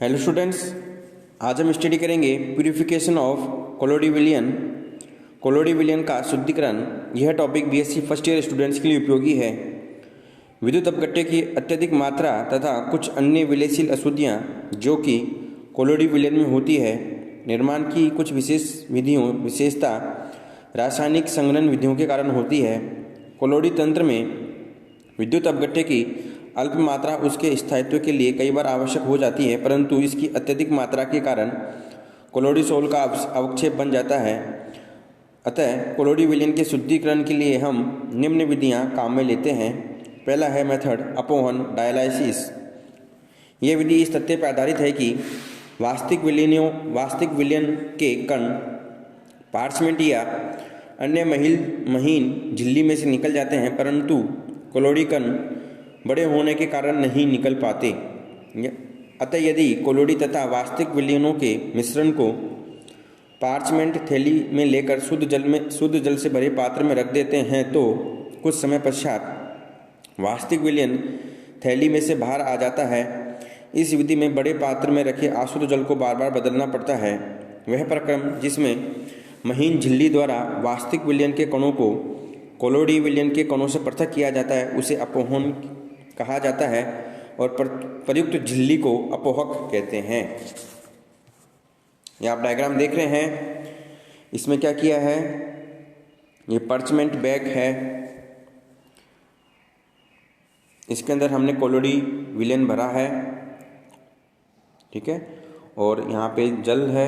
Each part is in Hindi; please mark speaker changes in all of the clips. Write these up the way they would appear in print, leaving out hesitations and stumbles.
Speaker 1: हेलो स्टूडेंट्स, आज हम स्टडी करेंगे प्यूरिफिकेशन ऑफ कोलोडी विलियन का शुद्धिकरण। यह topic BSc first year students के लिए उपयोगी है। विद्युत अपघट्य की अत्यधिक मात्रा तथा कुछ अन्य विलयशील अशुद्धियाँ जो कि कोलोडी विलियन में होती है, निर्माण की कुछ विशेषता रासायनिक संघनन विधियों के कारण होती है। कोलोडी तंत्र में विद्युत अपघट्य की अल्प मात्रा उसके स्थायित्व के लिए कई बार आवश्यक हो जाती है, परंतु इसकी अत्यधिक मात्रा के कारण कोलोडिसोल का अवक्षेप बन जाता है। अतः कोलोडी विलियन के शुद्धिकरण के लिए हम निम्न विधियां काम में लेते हैं। पहला है मेथड अपोहन डायलाइसिस। यह विधि इस तथ्य पर आधारित है कि वास्तविक विलियन के कण पार्चमेंट या अन्य महीन झिल्ली में से निकल जाते हैं, परंतु कोलोडी कण बड़े होने के कारण नहीं निकल पाते। अतः यदि कोलोडी तथा वास्तविक विलियनों के मिश्रण को पार्चमेंट थैली में लेकर शुद्ध जल से भरे पात्र में रख देते हैं तो कुछ समय पश्चात वास्तविक विलियन थैली में से बाहर आ जाता है। इस विधि में बड़े पात्र में रखे अशुद्ध जल को बार बार बदलना पड़ता है। वह प्रक्रम जिसमें महीन झिल्ली द्वारा वास्तविक विलियन के कणों को कोलोडी विलियन के कणों से पृथक किया जाता है, उसे अपोहन कहा जाता है और प्रयुक्त झिल्ली को अपोहक कहते हैं। ये आप डायग्राम देख रहे हैं। इसमें क्या किया है, ये पार्चमेंट बैग है, इसके अंदर हमने कोलोडी विलियन भरा है, ठीक है, और यहाँ पे जल है।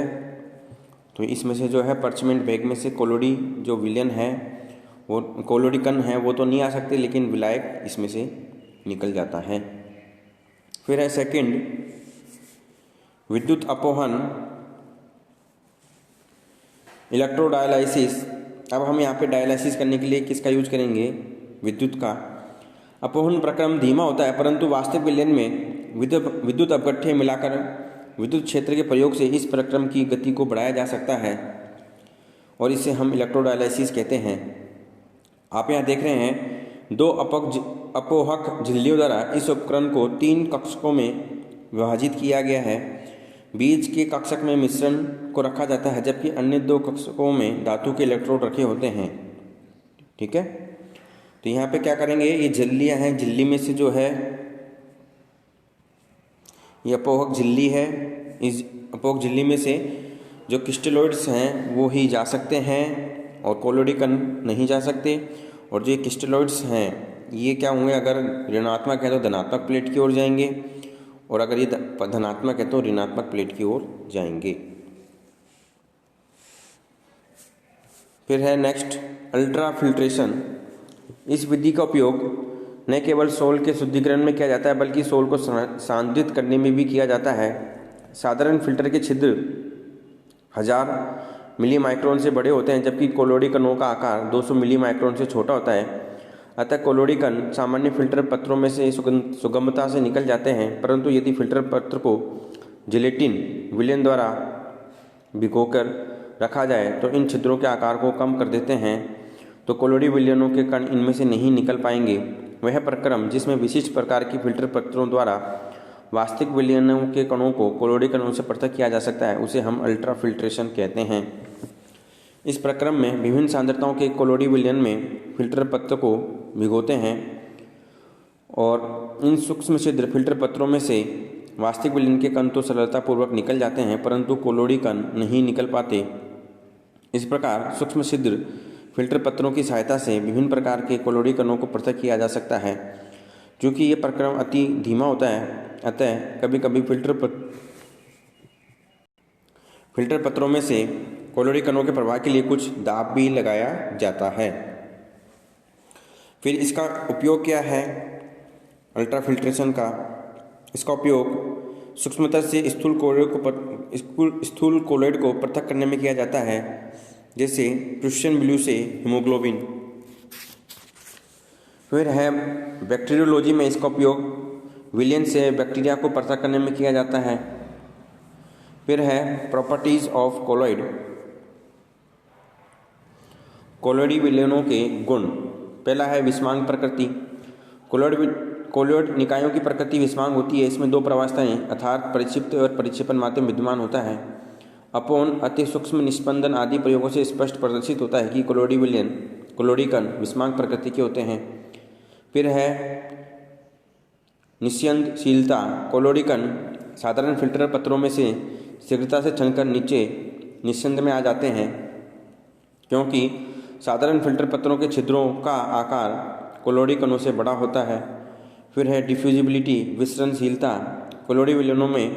Speaker 1: तो इसमें से जो है पार्चमेंट बैग में से कोलोडी जो विलियन है, वो कोलोडी कण है, वो तो नहीं आ सकते, लेकिन विलायक इसमें से निकल जाता है। फिर है सेकंड विद्युत अपोहन इलेक्ट्रोडायलाइसिस। अब हम यहाँ पे डायलाइसिस करने के लिए किसका यूज करेंगे, विद्युत का। अपोहन प्रक्रम धीमा होता है, परंतु वास्तविक विलियन में विद्युत अपघट्य मिलाकर विद्युत क्षेत्र के प्रयोग से इस प्रक्रम की गति को बढ़ाया जा सकता है और इसे हम इलेक्ट्रोडायलाइसिस कहते हैं। आप यहाँ देख रहे हैं, दो अपोहक झिल्लियों द्वारा इस उपकरण को 3 कक्षकों में विभाजित किया गया है। बीच के कक्षक में मिश्रण को रखा जाता है, जबकि अन्य 2 कक्षकों में धातु के इलेक्ट्रोड रखे होते हैं, ठीक है। तो यहाँ पे क्या करेंगे, ये झिल्लियाँ हैं, झिल्ली में से जो है ये अपोहक झिल्ली है, इस अपोहक झिल्ली में से जो क्रिस्टलोइड्स हैं वो ही जा सकते हैं और कोलोडी कण नहीं जा सकते। और जो ये क्रिस्टलोइड्स हैं ये क्या होंगे, अगर ऋणात्मक है तो धनात्मक प्लेट की ओर जाएंगे और अगर ये धनात्मक है तो ऋणात्मक प्लेट की ओर जाएंगे। फिर है नेक्स्ट अल्ट्रा फिल्ट्रेशन। इस विधि का उपयोग न केवल सोल के शुद्धिकरण में किया जाता है, बल्कि सोल को सांद्रित करने में भी किया जाता है। साधारण फिल्टर के छिद्र 1000 मिली माइक्रोन से बड़े होते हैं, जबकि कोलोडी कणों का आकार 200 मिली माइक्रोन से छोटा होता है। अतः कोलोडी कण सामान्य फिल्टर पत्रों में से सुगमता से निकल जाते हैं, परंतु यदि फिल्टर पत्र को जिलेटिन विलियन द्वारा भिगोकर रखा जाए तो इन छिद्रों के आकार को कम कर देते हैं, तो कोलोडी विलियनों के कण इनमें से नहीं निकल पाएंगे। वह प्रक्रम जिसमें विशिष्ट प्रकार की फिल्टर पत्रों द्वारा वास्तविक विलियनों के कणों को कोलोडी कणों से पृथक किया जा सकता है, उसे हम अल्ट्रा फिल्ट्रेशन कहते हैं। इस प्रक्रम में विभिन्न सांद्रताओं के कोलोडी विलियन में फिल्टर पत्र को भिगोते हैं और इन सूक्ष्म छिद्र फिल्टर पत्रों में से वास्तविक विलियन के कण तो सरलतापूर्वक निकल जाते हैं, परंतु कोलोडी कण नहीं निकल पाते। इस प्रकार सूक्ष्म छिद्र फिल्टर पत्रों की सहायता से विभिन्न प्रकार के कोलोडी कणों को पृथक किया जा सकता है। क्योंकि यह प्रक्रम अति धीमा होता है, अतः कभी कभी फिल्टर पत्रों में से कोलोडी कणों के प्रवाह के लिए कुछ दाब भी लगाया जाता है। फिर इसका उपयोग क्या है अल्ट्रा फिल्ट्रेशन का। इसका उपयोग सूक्ष्मतर से स्थूल कोलोइड को पृथक करने में किया जाता है, जैसे प्रूशियन ब्लू से हीमोग्लोबिन। फिर है बैक्टीरियोलॉजी में इसका उपयोग विलियन से बैक्टीरिया को पृथक करने में किया जाता है। फिर है प्रॉपर्टीज ऑफ कोलोइड। कोलोडी विलियनों के गुण। पहला है विषमांग प्रकृति। कोलोइड निकायों की प्रकृति विस्मांग होती है। इसमें दो प्रवास्थाएं अर्थात परिक्षिप्त और परिक्षेपण माध्यम विद्यमान होता है। अपोन अति सूक्ष्म निस्पंदन आदि प्रयोगों से स्पष्ट प्रदर्शित होता है कि कोलोडी विलयन कोलोडी कण विस्मांग प्रकृति के होते हैं। फिर है निस्यंदशीलता। कोलोडी कण साधारण फिल्टर पत्रों में से शीघ्रता से छनकर नीचे निस्यंद में आ जाते हैं, क्योंकि साधारण फिल्टर पत्रों के छिद्रों का आकार कोलोडी कणों से बड़ा होता है। फिर है डिफ्यूजिबिलिटी विसरणशीलता। कोलोडी विलयनों में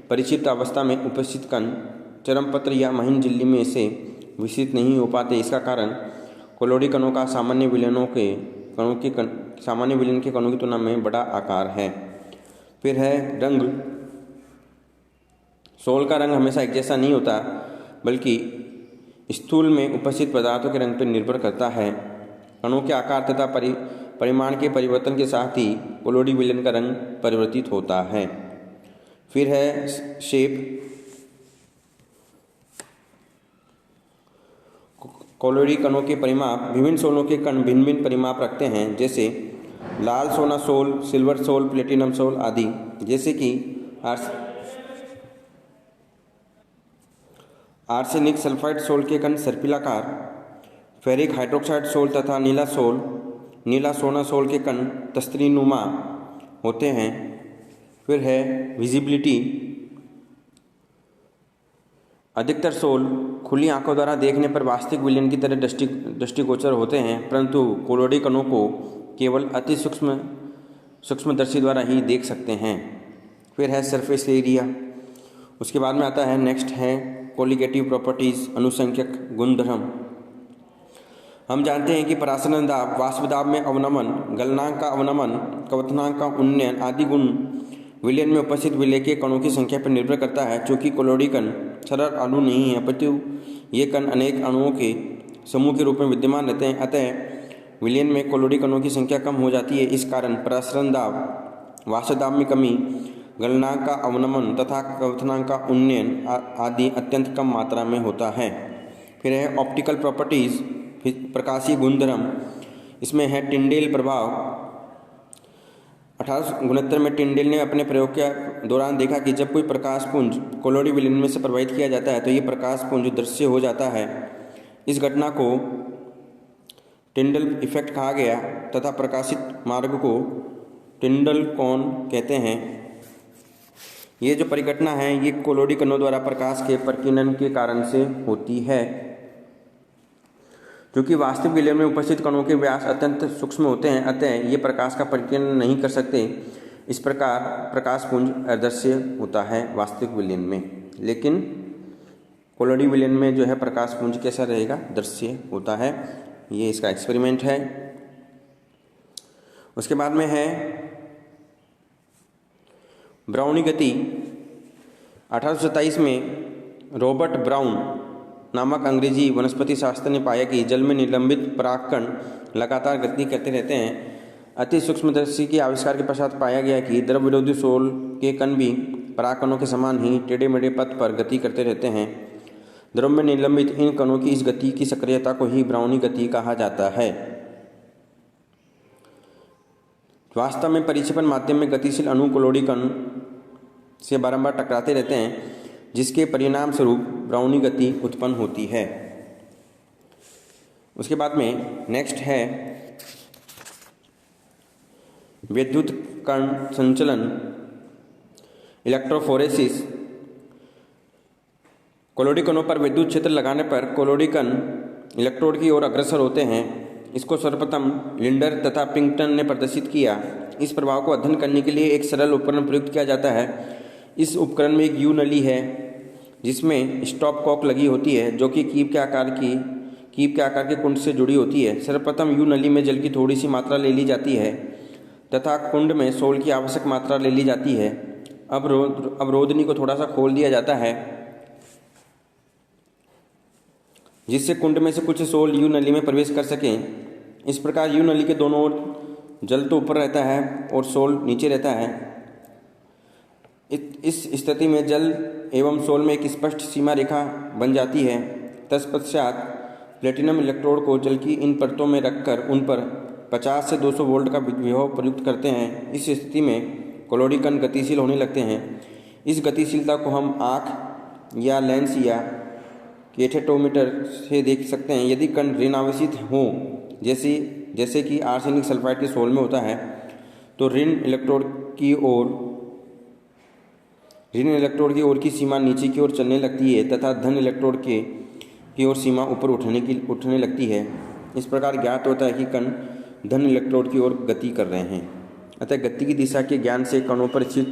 Speaker 1: परिचित अवस्था में उपस्थित कण चरमपत्र या महीन झिल्ली में से विकसित नहीं हो पाते। इसका कारण कोलोडी कणों का सामान्य विलयन के कणों की तुलना में बड़ा आकार है। फिर है रंग। सोल का रंग हमेशा एक जैसा नहीं होता, बल्कि स्थूल में उपस्थित पदार्थों के रंग पर निर्भर करता है। कणों के आकार तथा परिमाण के परिवर्तन के साथ ही कोलोडी विलयन का रंग परिवर्तित होता है। फिर है शेप। कोलोडी कणों के परिमाप। विभिन्न सोलों के कण भिन्न भिन्न परिमाप रखते हैं, जैसे लाल सोना sole, silver sole, platinum sole आदि। जैसे कि आर्सेनिक सल्फाइड सोल के कण सर्पिलाकार, फेरिक हाइड्रोक्साइड सोल तथा नीला सोना सोल के कण तस्तरीनुमा होते हैं। फिर है विजिबिलिटी। अधिकतर सोल खुली आंखों द्वारा देखने पर वास्तविक विलयन की तरह दृष्टिगोचर होते हैं, परंतु कोलोडी कणों को केवल अति सूक्ष्मदर्शी द्वारा ही देख सकते हैं। फिर है सरफेस एरिया। उसके बाद में आता है नेक्स्ट है कोलिगेटिव प्रॉपर्टीज, अनुसंख्यक गुणधर्म। हम जानते हैं कि परासरण दाब, वाष्प दाब में अवनमन, गलनांक का अवनमन, क्वथनांक का उन्नयन आदि गुण विलयन में उपस्थित विलय के कणों की संख्या पर निर्भर करता है। चूँकि कोलोडी कण सरल अणु नहीं है, अपितु ये कण अनेक अणुओं के समूह के रूप में विद्यमान रहते हैं, अतः विलयन में कोलोडी कणों की संख्या कम हो जाती है। इस कारण परासरण दाब, वाष्प दाब में कमी, गलनांक का अवनमन तथा क्वथनांक का उन्नयन आदि अत्यंत कम मात्रा में होता है। फिर है ऑप्टिकल प्रॉपर्टीज, प्रकाशीय गुणधर्म। इसमें है टिंडेल प्रभाव। 1869 में टिंडेल ने अपने प्रयोग के दौरान देखा कि जब कोई प्रकाश पुंज कोलोडी विलयन में से प्रवाहित किया जाता है तो ये प्रकाश पुंज दृश्य हो जाता है। इस घटना को टिंडल इफेक्ट कहा गया तथा प्रकाशित मार्ग को टिंडल कोण कहते हैं। ये जो परिघटना है ये कोलोडी कणों द्वारा प्रकाश के प्रकीर्णन के कारण से होती है। क्योंकि वास्तविक विलयन में उपस्थित कणों के व्यास अत्यंत सूक्ष्म होते हैं, अतः ये प्रकाश का परिकीर्णन नहीं कर सकते। इस प्रकार प्रकाश पुंज अदृश्य होता है वास्तविक विलयन में, लेकिन कोलोडी विलयन में जो है प्रकाश पुंज कैसा रहेगा, दृश्य होता है। ये इसका एक्सपेरिमेंट है। उसके बाद में है ब्राउनी गति। 1827 में रॉबर्ट ब्राउन नामक अंग्रेजी वनस्पति शास्त्र ने पाया कि जल में निलंबित परागकण लगातार गति करते रहते हैं। अति सूक्ष्मदर्शी के आविष्कार के पश्चात पाया गया कि द्रव विरोधी सोल के कण भी परागकणों के समान ही टेढ़े मेढ़े पथ पर गति करते रहते हैं। द्रव में निलंबित इन कणों की इस गति की सक्रियता को ही ब्राउनी गति कहा जाता है। वास्तव में परिक्षेपण माध्यम में गतिशील अणु कोलोडी कण से बारंबार टकराते रहते हैं, जिसके परिणाम स्वरूप ब्राउनी गति उत्पन्न होती है। उसके बाद में नेक्स्ट है विद्युत कण संचलन, इलेक्ट्रोफोरेसिस। कोलोडी कणों पर विद्युत क्षेत्र लगाने पर कोलोडी कण इलेक्ट्रोड की ओर अग्रसर होते हैं। इसको सर्वप्रथम लिंडर तथा पिंगटन ने प्रदर्शित किया। इस प्रभाव को अध्ययन करने के लिए एक सरल उपकरण प्रयुक्त किया जाता है। इस उपकरण में एक यू नली है जिसमें स्टॉप कॉक लगी होती है, जो कि कीप के आकार के कुंड से जुड़ी होती है। सर्वप्रथम यू नली में जल की थोड़ी सी मात्रा ले ली जाती है तथा कुंड में सोल की आवश्यक मात्रा ले ली जाती है। अब रोधनी को थोड़ा सा खोल दिया जाता है, जिससे कुंड में से कुछ सोल यू नली में प्रवेश कर सकें। इस प्रकार यू नली के दोनों ओर जल तो ऊपर रहता है और सोल नीचे रहता है। इस स्थिति में जल एवं सोल में एक स्पष्ट सीमा रेखा बन जाती है। तत्पश्चात प्लेटिनम इलेक्ट्रोड को जल की इन परतों में रखकर उन पर 50 से 200 वोल्ट का विभव प्रयुक्त करते हैं। इस स्थिति में कोलोडी कण गतिशील होने लगते हैं। इस गतिशीलता को हम आँख या लेंस या कैथोडोमीटर से देख सकते हैं। यदि कण ऋण आवेशित हों, जैसे कि आर्सेनिक सल्फाइड के सोल में होता है, तो ऋण इलेक्ट्रोड की ओर की सीमा नीचे की ओर चलने लगती है तथा धन इलेक्ट्रोड की ओर सीमा ऊपर उठने लगती है। इस प्रकार ज्ञात होता है कि कण धन इलेक्ट्रोड की ओर गति कर रहे हैं। अतः गति की दिशा के ज्ञान से कणों पर स्थित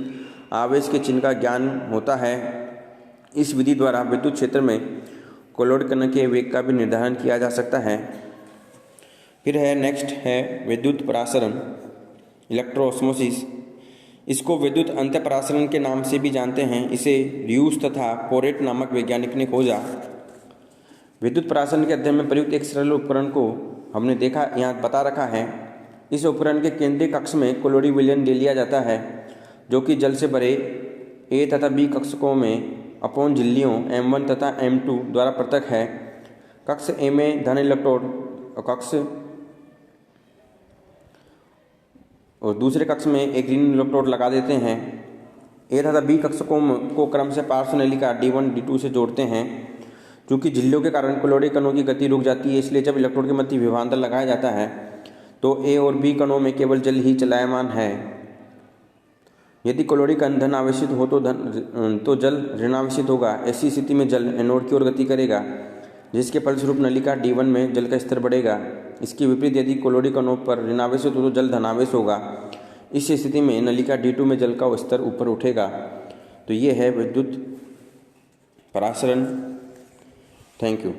Speaker 1: आवेश के चिन्ह का ज्ञान होता है। इस विधि द्वारा विद्युत क्षेत्र में कोलोड कण के वेग का भी निर्धारण किया जा सकता है। फिर नेक्स्ट है विद्युत परासरण, इलेक्ट्रोऑस्मोसिस। इसको विद्युत अंतःपरासरण के नाम से भी जानते हैं। इसे र्यूस तथा पोरेट नामक वैज्ञानिक ने खोजा। विद्युत परासरण के अध्ययन में प्रयुक्त एक सरल उपकरण को हमने यहाँ बता रखा है। इस उपकरण के केंद्रीय कक्ष में कोलोडी विलयन ले लिया जाता है, जो कि जल से भरे A तथा B कक्षकों में अपोन झिल्लियों M1 तथा M2 द्वारा पृथक है। कक्ष A में धन इलेक्ट्रोड और दूसरे कक्ष में एक ऋण इलेक्ट्रोड लगा देते हैं। A तथा B कक्षकों को क्रम से पार्श्व नलिका D1 D2 से जोड़ते हैं। चूँकि झिल्लियों के कारण कोलोडी कणों की गति रुक जाती है, इसलिए जब इलेक्ट्रोड के मध्य विभवांतर लगाया जाता है तो A और B कणों में केवल जल ही चलायमान है। यदि कोलोडी कण धन आवेशित हो तो जल ऋणावेशित होगा। ऐसी स्थिति में जल एनोड की ओर गति करेगा, जिसके फलस्वरूप नलिका D1 में जल का स्तर बढ़ेगा। इसके विपरीत यदि कोलोडी कणों पर ऋणावेशित हो तो जल धनावेश होगा। इस स्थिति में नलिका D2 में जल का स्तर ऊपर उठेगा। तो ये है विद्युत परासरण। Thank you.